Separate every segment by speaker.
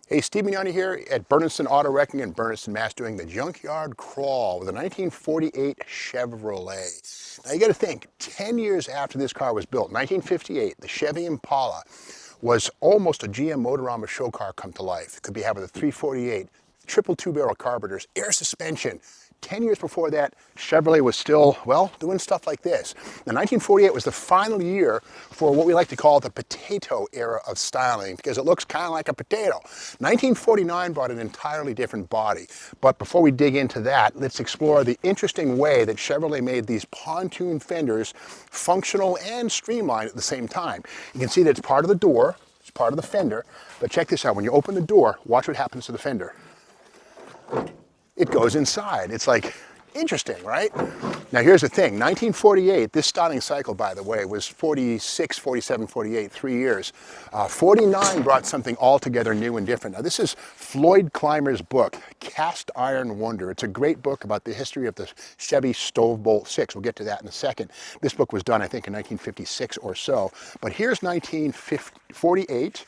Speaker 1: Hey, Steve Mignani here at Berniston Auto Wrecking in Berniston, Mass. Doing the junkyard crawl with a 1948 Chevrolet. Now you got to think, 10 years after this car was built, 1958, the Chevy Impala was almost a GM Motorama show car come to life. It could be having a 348, triple two-barrel carburetors, air suspension. 10 years before that, Chevrolet was still, well, doing stuff like this. Now, 1948 was the final year for what we like to call the potato era of styling because it looks kind of like a potato. 1949 brought an entirely different body. But before we dig into that, let's explore the interesting way that Chevrolet made these pontoon fenders functional and streamlined at the same time. You can see that it's part of the door, it's part of the fender, but check this out. When you open the door, watch what happens to the fender. It goes inside. It's like, interesting, right? Now here's the thing, 1948, this styling cycle, by the way, was 46, 47, 48, 3 years. 49 brought something altogether new and different. Now this is Floyd Clymer's book, Cast Iron Wonder. It's a great book about the history of the Chevy Stove-Bolt 6. We'll get to that in a second. This book was done, I think, in 1956 or so. But here's 1948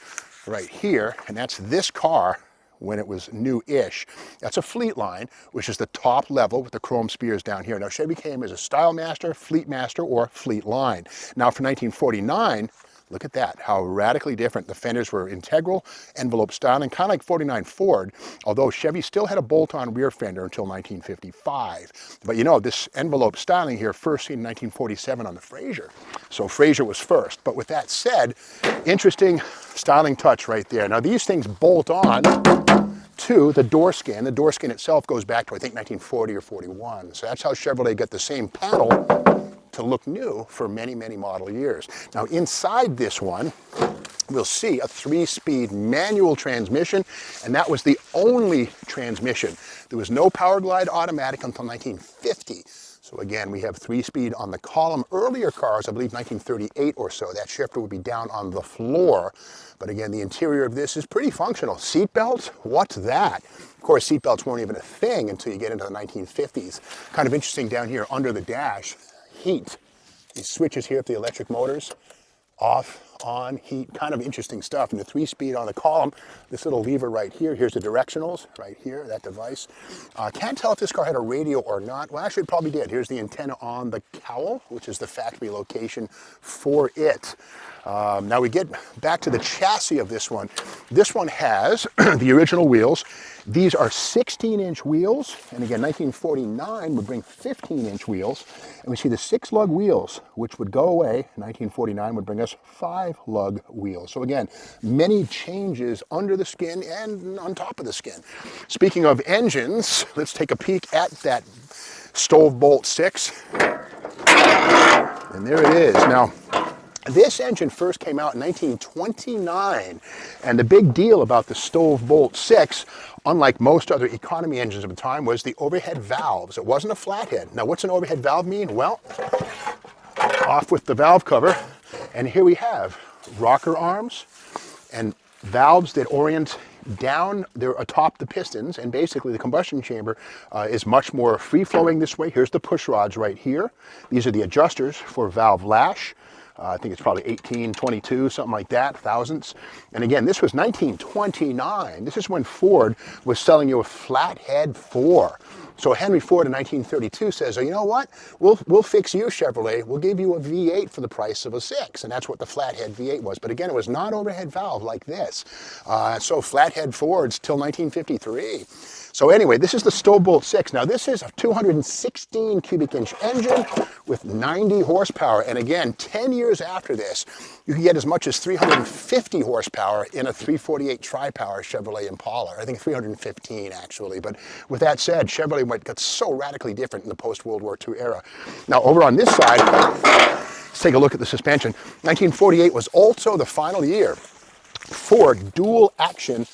Speaker 1: right here, and that's this car when it was new-ish. That's a Fleet line, which is the top level with the chrome spears down here. Now Chevy came as a Style Master, Fleet Master, or Fleet line. Now for 1949, look at that, how radically different. The fenders were integral, envelope styling, kind of like 49 Ford, although Chevy still had a bolt-on rear fender until 1955. But you know, this envelope styling here first seen in 1947 on the Frazier. So Frazier was first. But with that said, interesting styling touch right there. Now these things bolt on to the door skin. The door skin itself goes back to, I think, 1940 or 41. So that's how Chevrolet got the same panel to look new for many, many model years. Now inside this one, we'll see a 3-speed manual transmission, and that was the only transmission. There was no Power Glide automatic until 1950. So again, we have 3-speed on the column. Earlier cars, I believe 1938 or so, that shifter would be down on the floor. But again, the interior of this is pretty functional. Seat belts, what's that? Of course, seat belts weren't even a thing until you get into the 1950s. Kind of interesting down here under the dash, heat. These switches here for the electric motors, off, on, heat, kind of interesting stuff. And the 3-speed on the column, this little lever right here, here's the directionals right here, that device. Can't tell if this car had a radio or not. Well, actually it probably did. Here's the antenna on the cowl, which is the factory location for it. Now we get back to the chassis of this one. This one has the original wheels. These are 16-inch wheels, and again, 1949 would bring 15-inch wheels, and we see the 6-lug wheels, which would go away. 1949 would bring us 5-lug wheels. So again, many changes under the skin and on top of the skin. Speaking of engines, let's take a peek at that Stove-Bolt 6, and there it is. Now, this engine first came out in 1929, and the big deal about the Stove-Bolt 6, unlike most other economy engines of the time, was the overhead valves. It wasn't a flathead. Now, what's an overhead valve mean? Well, off with the valve cover, and here we have rocker arms and valves that orient down, they're atop the pistons, and basically the combustion chamber is much more free-flowing this way. Here's the push rods right here. These are the adjusters for valve lash. I think it's probably 1822, something like that, thousandths. And again, this was 1929. This is when Ford was selling you a flathead 4. So Henry Ford in 1932 says, oh, you know what? We'll fix you, Chevrolet. We'll give you a V8 for the price of a 6. And that's what the flathead V8 was. But again, it was not overhead valve like this. So flathead Fords till 1953. So anyway, this is the Stove-Bolt 6. Now this is a 216 cubic inch engine with 90 horsepower. And again, 10 years after this, you can get as much as 350 horsepower in a 348 tri-power Chevrolet Impala. I think 315 actually. But with that said, Chevrolet got so radically different in the post-World War II era. Now over on this side, let's take a look at the suspension. 1948 was also the final year for dual action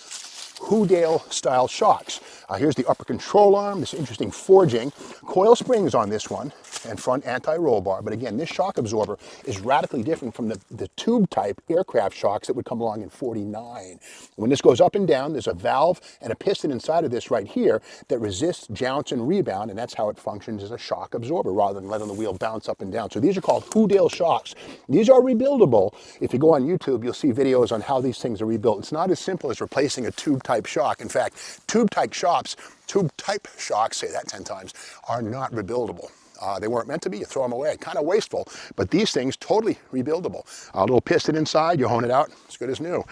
Speaker 1: Houdale style shocks. Here's the upper control arm, this interesting forging. Coil springs on this one. and front anti-roll bar. But again, this shock absorber is radically different from the tube type aircraft shocks that would come along in 49. When this goes up and down, there's a valve and a piston inside of this right here that resists jounce and rebound, and that's how it functions as a shock absorber rather than letting the wheel bounce up and down. So these are called Houdale shocks. These are rebuildable. If you go on YouTube, you'll see videos on how these things are rebuilt. It's not as simple as replacing a tube type shock. In fact, tube type shocks, say that 10 times, are not rebuildable. They weren't meant to be. You throw them away. Kind of wasteful. But these things, totally rebuildable. A little piston inside, you hone it out, it's good as new.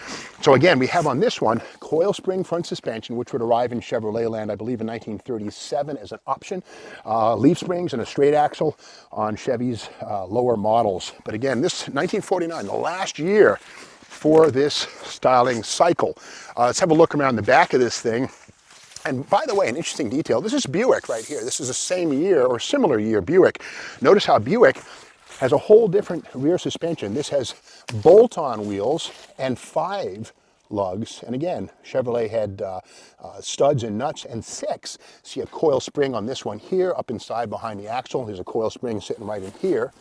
Speaker 1: So again, we have on this one, coil spring front suspension, which would arrive in Chevrolet land, I believe, in 1937 as an option. Leaf springs and a straight axle on Chevy's lower models. But again, this 1949, the last year for this styling cycle. Let's have a look around the back of this thing. And by the way, an interesting detail, this is Buick right here. This is the same year or similar year Buick. Notice how Buick has a whole different rear suspension. This has bolt-on wheels and 5 lugs. And again, Chevrolet had studs and nuts and 6. See a coil spring on this one here, up inside behind the axle. There's a coil spring sitting right in here.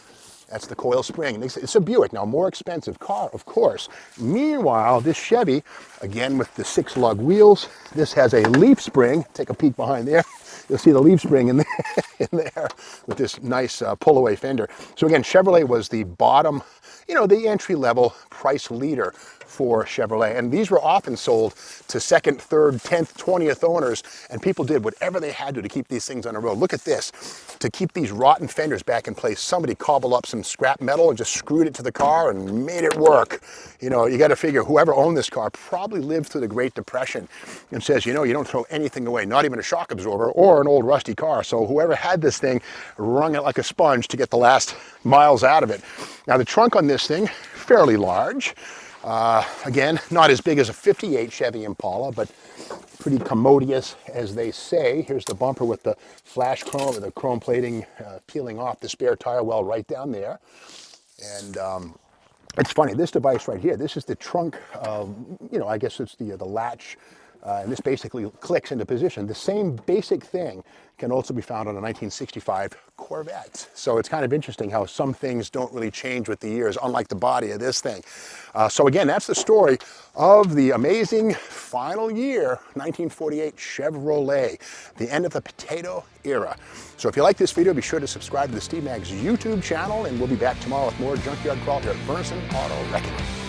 Speaker 1: That's the coil spring. It's a Buick. Now, more expensive car, of course. Meanwhile, this Chevy, again with the 6 lug wheels, this has a leaf spring. Take a peek behind there. You'll see the leaf spring in there with this nice pull-away fender. So again, Chevrolet was the bottom, the entry-level price leader for Chevrolet. And these were often sold to 2nd, 3rd, 10th, 20th owners, and people did whatever they had to keep these things on the road. Look at this. To keep these rotten fenders back in place, somebody cobbled up some scrap metal and just screwed it to the car and made it work. You got to figure whoever owned this car probably lived through the Great Depression and says, you don't throw anything away, not even a shock absorber or an old rusty car. So whoever had this thing wrung it like a sponge to get the last miles out of it. Now the trunk on this thing, fairly large. Again, not as big as a 58 Chevy Impala, but pretty commodious, as they say. Here's the bumper with the flash chrome, with the chrome plating peeling off the spare tire well right down there. And it's funny, this device right here, this is the trunk, I guess it's the latch, and this basically clicks into position. The same basic thing can also be found on a 1965 Corvette. So it's kind of interesting how some things don't really change with the years, unlike the body of this thing. So again, that's the story of the amazing final year, 1948 Chevrolet, the end of the potato era. So if you like this video, be sure to subscribe to the Steve Maggs YouTube channel, and we'll be back tomorrow with more Junkyard Crawl here at Burnison Auto Wrecking.